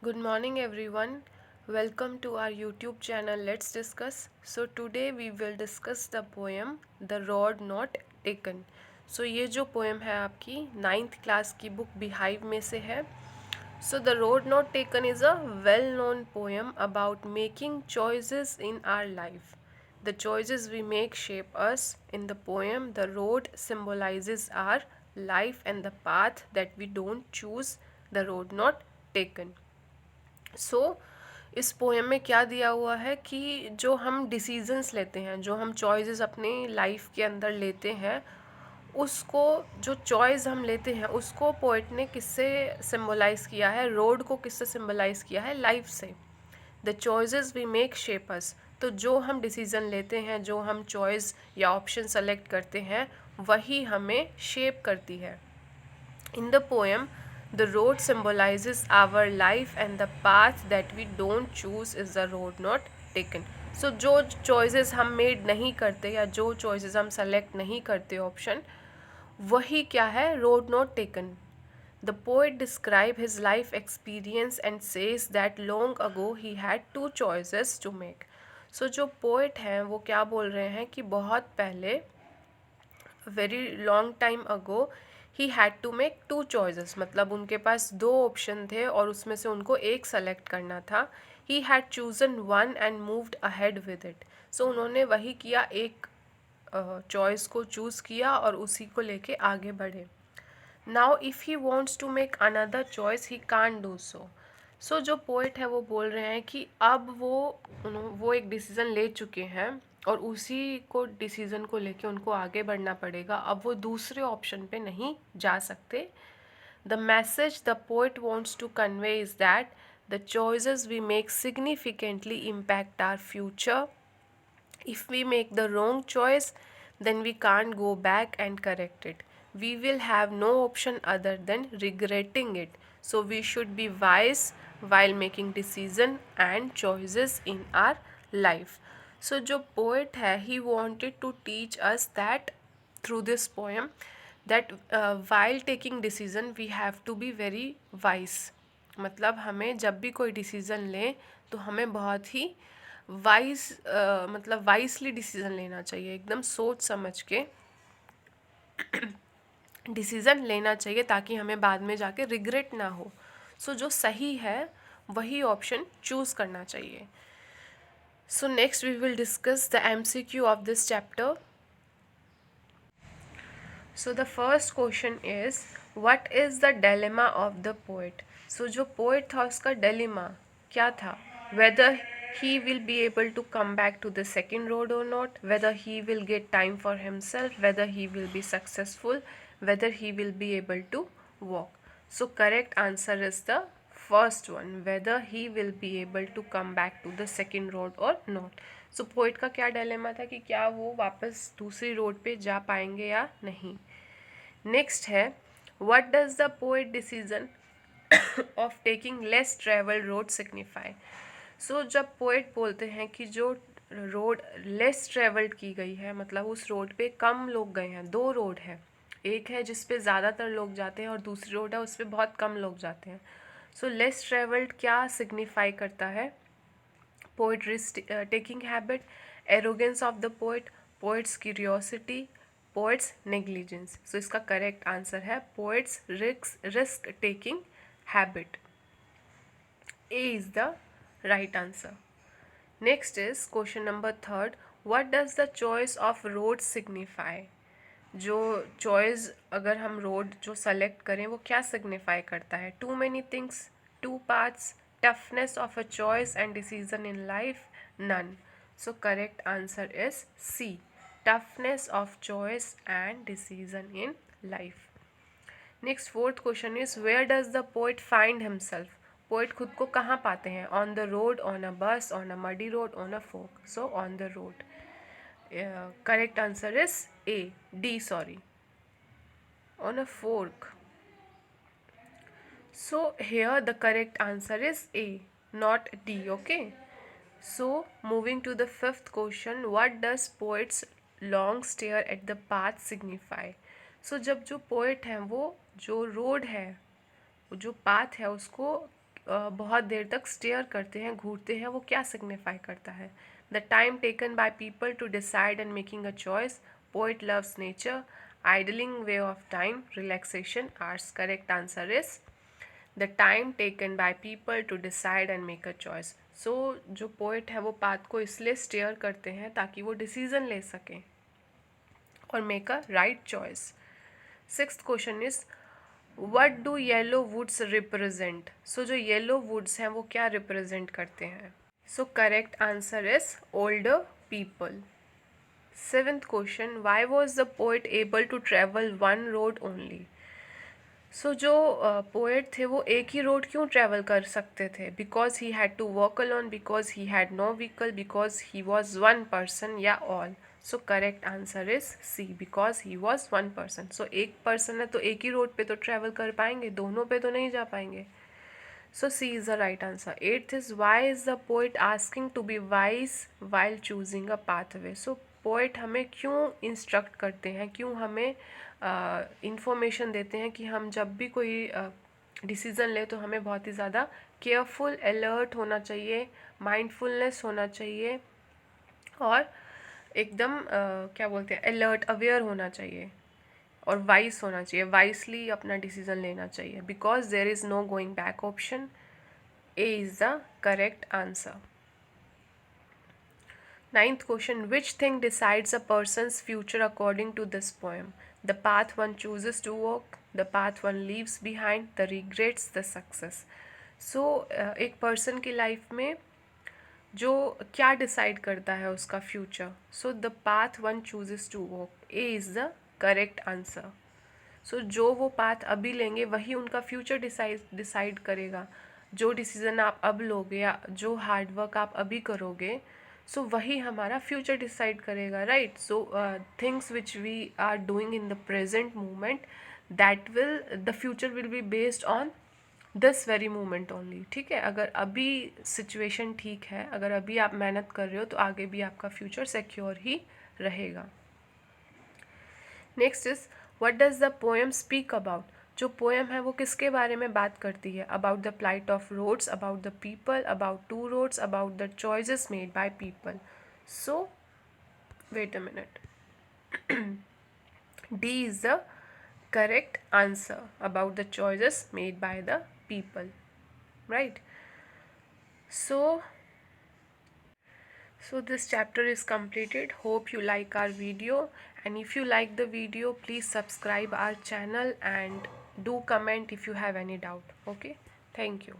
Good morning everyone. Welcome to our YouTube channel Let's Discuss. So today we will discuss the poem The Road Not Taken. So ये जो poem है आपकी 9th class की book Beehive में से है. So The Road Not Taken is a well-known poem about making choices in our life. The choices we make shape us. In the poem, the road symbolizes our life and the path that we don't choose, the road not taken. इस poem में क्या दिया हुआ है कि जो हम decisions लेते हैं, जो हम चॉइसेस अपनी लाइफ के अंदर लेते हैं, उसको जो चॉइस हम लेते हैं उसको पोएट ने किससे सिंबलाइज किया है, रोड को किससे सिंबलाइज किया है, लाइफ से. The choices we make shape us. तो जो हम डिसीज़न लेते हैं, जो हम चॉइस या ऑप्शन सेलेक्ट करते हैं, वही हमें शेप करती है. In the poem, the road symbolizes our life and the path that we don't choose is the road not taken. So जो choices हम made नहीं करते या जो choices हम select नहीं करते option, वही क्या है, road not taken. The poet describes his life experience and says that long ago he had two choices to make. So जो poet हैं वो क्या बोल रहे हैं कि बहुत पहले, very long time ago, he had to make two choices. मतलब उनके पास दो ऑप्शन थे और उसमें से उनको एक सेलेक्ट करना था. He had chosen one and moved ahead with it. So उन्होंने वही किया, एक चॉइस को चूज़ किया और उसी को लेके आगे बढ़े. Now if he wants to make another choice he can do so. So जो पोइट है वो बोल रहे हैं कि अब वो एक डिसीज़न ले चुके हैं और उसी को डिसीज़न को लेके उनको आगे बढ़ना पड़ेगा. अब वो दूसरे ऑप्शन पे नहीं जा सकते. The message the poet wants to convey is that the choices we make significantly impact our future. If we make the wrong choice, then we can't go back and correct it. We will have no option other than regretting it. So we should be wise while making decision and choices in our life. So जो poet है, he wanted to teach us that through this poem that while taking decision we have to be very wise. मतलब हमें जब भी कोई decision लें तो हमें बहुत ही वाइज मतलब वाइसली डिसीज़न लेना चाहिए, एकदम सोच समझ के डिसीज़न लेना चाहिए ताकि हमें बाद में जाके रिग्रेट ना हो. सो जो सही है वही ऑप्शन चूज़ करना चाहिए. So next we will discuss the MCQ of this chapter. So the first question is what is the dilemma of the poet. So जो पोएट था उसका डिलेमा क्या था, whether he will be able to come back to the second road or not, whether he will get time for himself, whether he will be successful, whether he will be able to walk. So correct answer is the first one, whether he will be able to come back to the second road or not. So poet का क्या dilemma था कि क्या वो वापस दूसरी road पे जा पाएंगे या नहीं. नेक्स्ट है what does the poet decision of taking less travel road signify. So जब पोएट बोलते हैं कि जो रोड लेस ट्रेवल्ड की गई है, मतलब उस रोड पे कम लोग गए हैं. दो रोड है, एक है जिस पे ज़्यादातर लोग जाते हैं और दूसरी रोड है उस पर बहुत कम लोग जाते हैं. सो लेस ट्रेवल्ड क्या सिग्निफाई करता है, poet risk taking habit, arrogance of the poet, poet's curiosity, poet's negligence. So इसका करेक्ट आंसर है poet's risk taking habit. A is the right answer. Next is question number third. What does the choice of road signify? जो choice अगर हम road जो select करें वो क्या signify करता है. Too many things, two paths, toughness of a choice and decision in life, none. So correct answer is C. Toughness of choice and decision in life. Next fourth question is where does the poet find himself? Poet खुद को कहाँ पाते हैं, on the road, on a bus, on a muddy road, on a fork. So on the road. Correct answer is A D, sorry, on a fork. So here the correct answer is A, not D. Okay. So moving to the fifth question, what does poet's long stare at the path signify. So जब जो poet हैं वो जो road है, जो path है उसको बहुत देर तक स्टेयर करते हैं, घूरते हैं, वो क्या सिग्निफाई करता है? The time taken by people to decide and making a choice, poet loves nature, idling way of time, relaxation, arts. Correct answer is the time taken by people to decide and make a choice. So जो poet है वो path को इसलिए stair करते हैं ताकि वो decision ले सकें और make a right choice. Sixth question is what do yellow woods represent? So जो येलो वुड्स हैं वो क्या रिप्रेजेंट करते हैं? So correct answer is older people. Seventh question, why was the poet able to travel one road only? So जो poet थे वो एक ही रोड क्यों ट्रैवल कर सकते थे? Because he had to walk alone, because he had no vehicle, because he was one person, या all? So correct answer is C, because he was one person. So एक person है तो एक ही road पे तो ट्रैवल कर पाएंगे, दोनों पे तो नहीं जा पाएंगे। So C is the right answer. Eighth is why is the poet asking to be wise while choosing a pathway? So poet हमें क्यों इंस्ट्रक्ट करते हैं, क्यों हमें इंफॉर्मेशन देते हैं कि हम जब भी कोई डिसीज़न ले तो हमें बहुत ही ज़्यादा केयरफुल, अलर्ट होना चाहिए, माइंडफुलनेस होना चाहिए और एकदम क्या बोलते हैं, अलर्ट, अवेयर होना चाहिए और वाइस होना चाहिए, वाइसली अपना डिसीजन लेना चाहिए। Because there is no going back option, A is the correct answer. Ninth question, which thing decides a person's future according to this poem? The path one chooses to walk, the path one leaves behind, the regrets, the success. So एक person की life में जो क्या decide करता है उसका future? So the path one chooses to walk, A is the correct answer. So जो वो पाथ अभी लेंगे वही उनका फ्यूचर डिसाइड करेगा। जो डिसीज़न आप अब लोगे या जो हार्डवर्क आप अभी करोगे, सो वही हमारा फ्यूचर डिसाइड करेगा, right? So things which we are doing in the present moment, that will, the future will be based on this very moment only. ठीक है, अगर अभी सिचुएशन ठीक है, अगर अभी आप मेहनत कर रहे हो तो आगे भी आपका फ्यूचर सिक्योर ही रहेगा। Next is what does the poem speak about? जो पोएम है वो किसके बारे में बात करती है? About the plight of roads, about the people, about two roads, about the choices made by people. So wait a minute, D is the correct answer, about the choices made by the people, right? So this chapter is completed. Hope you like our video, and if you like the video, please subscribe our channel and do comment if you have any doubt. Okay, thank you.